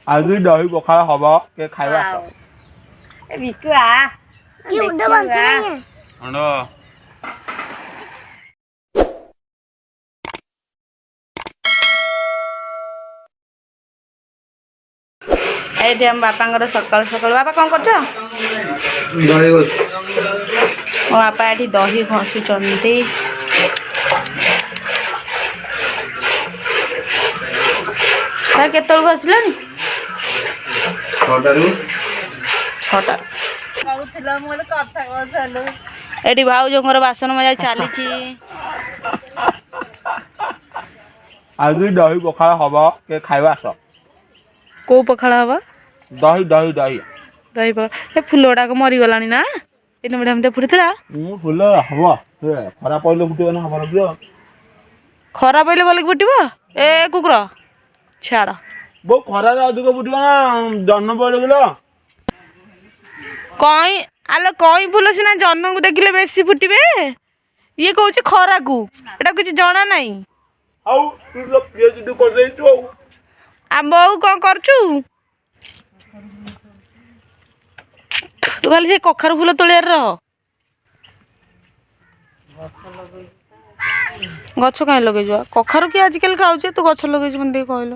आज दही पखाल हम के खाइबा ए बिकुआ ये उधर बंद नहीं है। अंडो एठी हम बापा सकाल सकाल बापा कौन कर बापा एठी दही घसुचंती केतल घसलानी 6टा एठी भाउजों बासन मजा चली आज दही पखाल हम के खाइबा को पखाड़ हवा दही दही दही दही पखाड़ फुल गुड़ाक मरीगलानी ना इन बढ़िया फुटला फुल हम खरा पड़े फुटे ना हम खरा पड़े बोल फुटब ए कुकुर छाड़ वो खरा अधिक फुटे ना जन्म पड़े गल कई आलो कई फुल सीना जन्न को देखिले बेसी फुटबे ये कहूँ खरा को एटा किसी जना नहीं आ बहु कौन करचु तू खाली से कखार फूल तोलियार रह गछ कहीं लगे कखार किए आजिकल खाऊे तू गछ लगे मत कहल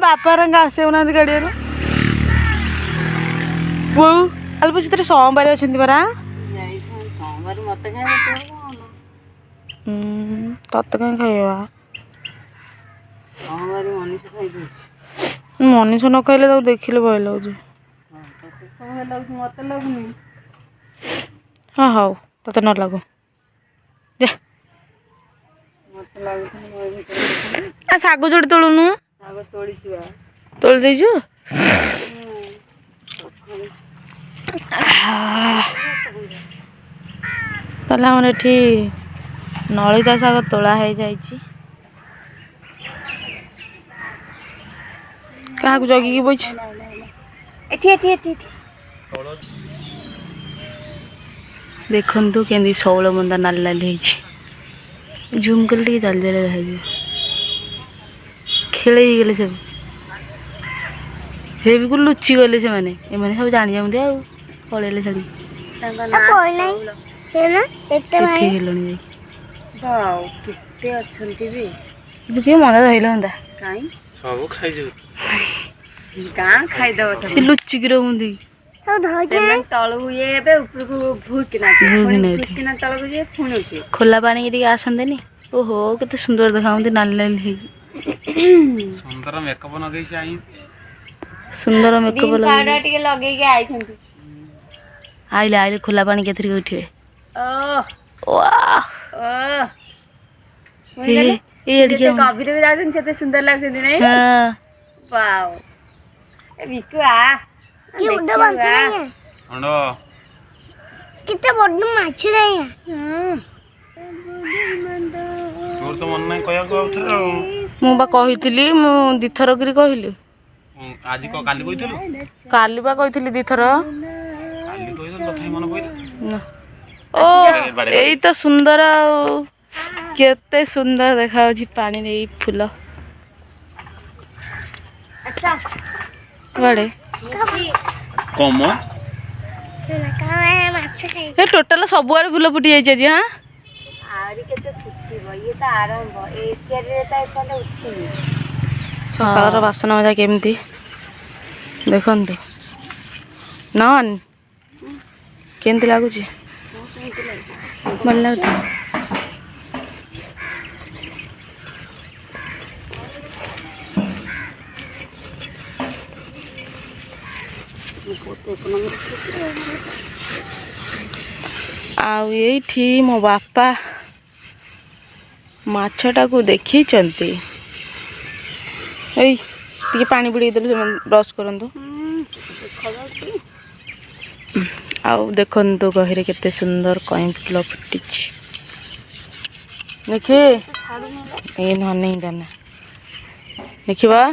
बापा रंगा आसे गाड़िया बहु अल्प से सोमवार अच्छा परा तत्ते कहीं खाइबा मनीष न खाइले देखिले भय लगे हाँ हाँ तते न लगू शाग जोड़ी तोलुनु तोड़ देजु ताले हमर एठी नलिता शाग तोला है जाइछि क्या जगी की बोझ देखु के शौल बंदा नाली नाली झुम कल जल जल खेल गले सब हे भी लुचि गले से माने सब जानी जाऊँ आउ पलैले छाड़ी मजा धरले हम सब खाई से लुचिक रहती खोला पानी आसते ओहो केते सुंदर देखा नाली नाली सुंदर मेकअप लगे सुंदर मेकअप आइले आइले खोला पानी के उठे सुंदर लगते नहीं बिकुआ ये उधर बंद नहीं है। अंडो कितने बड़ माछ नहीं है। तोर तो मन नहीं कहया को थरो मु बा कहितली मु दिथर करी कहली आज को काली कहितलु काली बा कहितली दिथर काली कहितल तथाई मन पइला ओ एई तो सुंदर केते सुंदर देखा पानी रे फूल बड़े कम ए टोटल सब आरे फूल फुटी जाइए जी हाँ सकाल बासन मजा केमती देखु नन केमती लगुच भल लगे आउ ये मो बापा माछटा को देखी चंती टे पानी बुड़े देलु ब्रश करंतु आउ देखंतु गहिरे केते सुंदर कहीं फूल फुटी देखे ये नहीं दाना देखा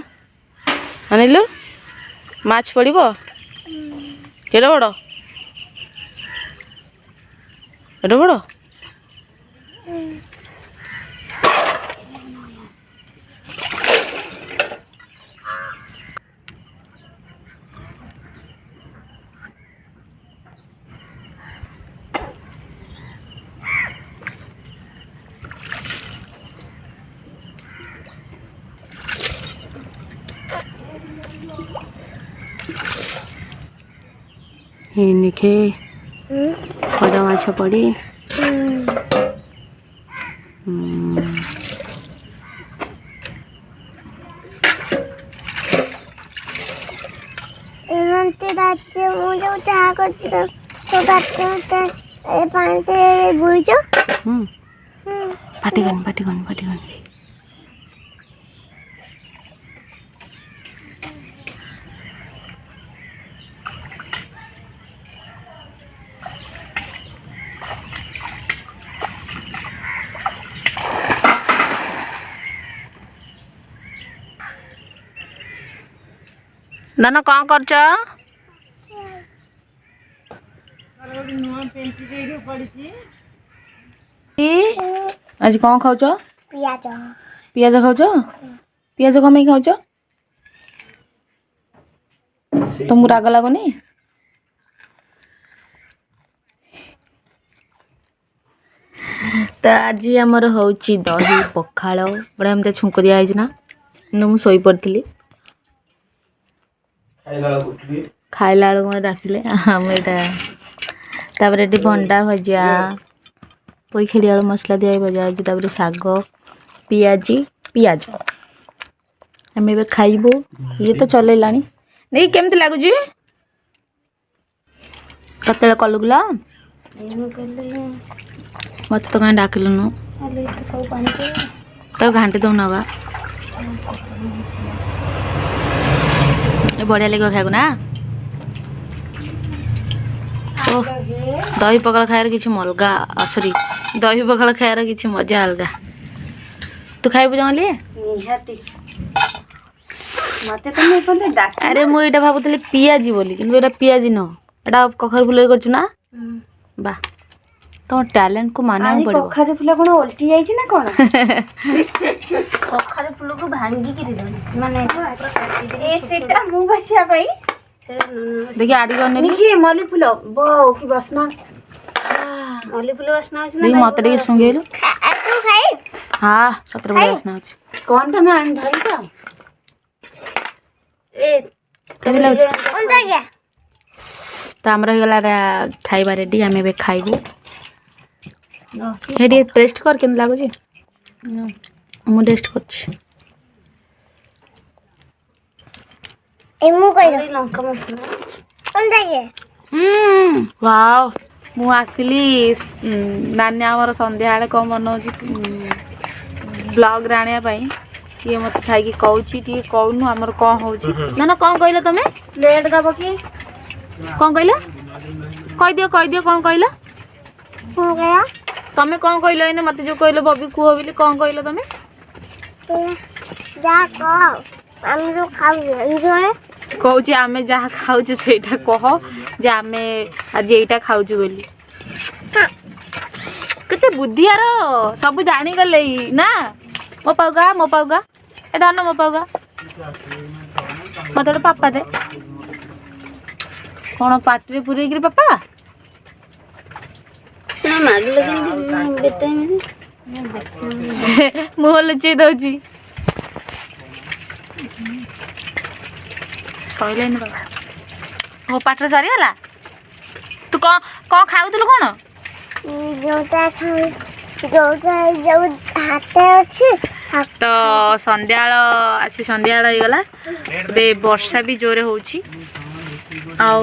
अनिलु माछ पड़ो केड़े बड़ एडे बड़ निखे बड़ माछ पड़ी ରାତି ମୁଁ ଯୋଉ ଚାହା କରିଛି ତ ରାତି ମତେ ଏ ପାଣିতে ବୁଇଛ ପାଟିଗନି दाना कौन करछ आज कौन खाऊच ପିଆଜ पियाज खाऊच पियाज कम खाऊच तुमको राग लगुनि तो आज आमर होची दही पखाल बड़ा एमती छुंक दिया ना मुझे शोई पड़ी खाइला बेलू मत डाकिले आम यहाँ भंडा भजा पोई खेड़ी आलू मसला दिया भजा आज शाग पियाज आम ए खाइबू ये तो चलैला नहीं केमती लगुच कत कलुगला मत तो कहीं डाकिलुनु तो घाटी दौन गा बढ़िया लगे खाया ना दही पखाल खाएर किसी अलगा सरी दही पखाल खाएर किसी मजा अलगा तू खाइबु जमली अरे मुझे भावुली पियाजी बोली कि पियाजी न एटा कखार फुल कर बा तुम टैलेंट को मानिया पड़ो कखार फुल कोन उल्टी जाई ना कोन कखार फुल को भांगी कि माने ए सेटा मु बसिया भाई देखिए आड़ी गने देखिए मल्ली फुल बो की बसना मल्ली फुल बसना है ना मत टे सुंगेलु तू खाई हां 17 बजे बसना है कौन था मैं आन धरी था ए तबे लाग कौन जा गया तो हमरा गला खाइबा रेडी आमे बे खाइबू हेडी टेस्ट कर केन लागो जी मु टेस्ट करछि एमु कइलो लंका मसला कौन जा गया वाओ मु आसिली नानी आमर संध्या बेले कम मन होची ब्लॉग राणिया पाई ये मत खाई कहूची टी कहनु हमर कौन होची ना ना कौन कहलो तमे प्लेट दबो की कौन कहला कह दियो कौन कहला हो गया तमे कौन कहलो एने मते जो कहलो बबी कुहो बिली कौन कहलो तमे जा कह हम जो खाऊ एन्जॉय कहूची आमे जहाँ खाऊछु सेटा कह जे आमे आज एटा खाऊछु बोली केते बुद्धि यार सब जानी गले ना मो पाउगा एटा न मो पाउगा मते पापा दे कौन पार्टी पूरे गिरी पापा ना मागले दिन बेटा में मुह लुचेई दउची सैलाइन बाबा हो पाठ सरीगला तू कौन खाऊलु कौन जोटा खाऊ जोटा जो हाथे अछि तो संध्याल आज संध्याल होगला बे वर्षा भी जोरे होची आउ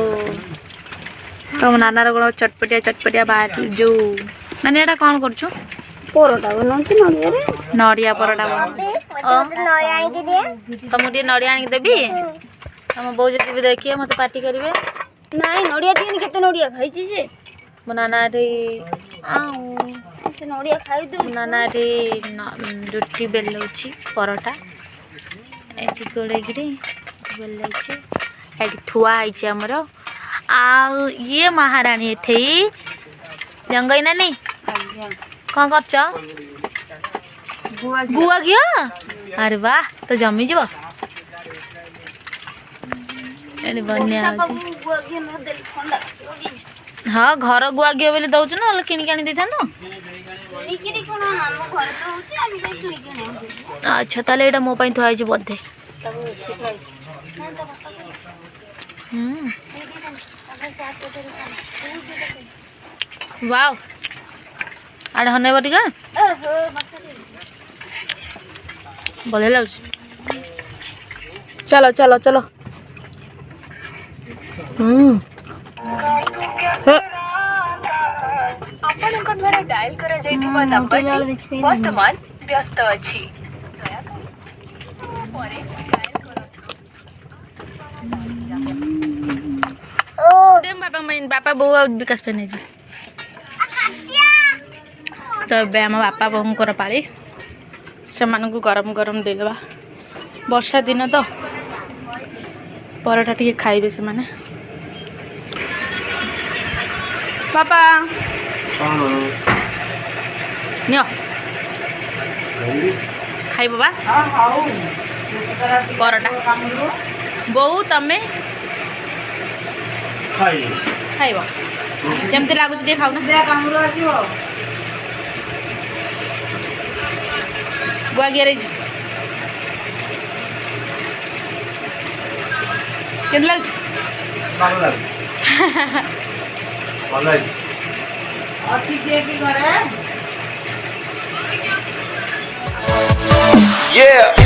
तुम नानार कौन चटपटिया बाहर जो नानी एटा कौन करछु परोटा बनाउछि नडिया रे नड़िया परोटा बना नया आके दे तुम टे नड़िया आनी देबी तुम बो जति भी देखिए मत पार्टी करिवे नाइ नडिया दिनी केते नडिया खाइछि से मो नाना रे आउ से नडिया खाइ दे नाना रे रुटी बेलौछि परोटा एति कोड़े गिरी बेलौछि एति थुआ आइछि हमर आ ये महारानी एथेई जंगई नानी कौन करछ गुआ घिया अरे वाह तो जमी जीव एने बन्या हाँ घर गुआ घिया बोली दउछ ना किन के आनी देथा न अच्छा ताले एटा मो पई थुआई छी बोधे वाओ आड़े हने बटिका बढ़िया लगे। चलो चलो चलो ଆପଣଙ୍କ ଦ୍ୱାରା ଡାଏଲ କରାଯାଇଥିବା ନମ୍ବରଟି ବର୍ତ୍ତମାନ ବ୍ୟସ୍ତ ଅଛି। बापा बो विकास पे नहीं तो ए आम बापा बोर पाली से गरम गरम देदेबा वर्षा दिन तो परोठा टी खाइबे से माने पापा नियो खाइब बा परोठा बोऊ तमे खाइब केमती लगुच टे खाऊ गुआ गिरेज केमती लगुच Yeah.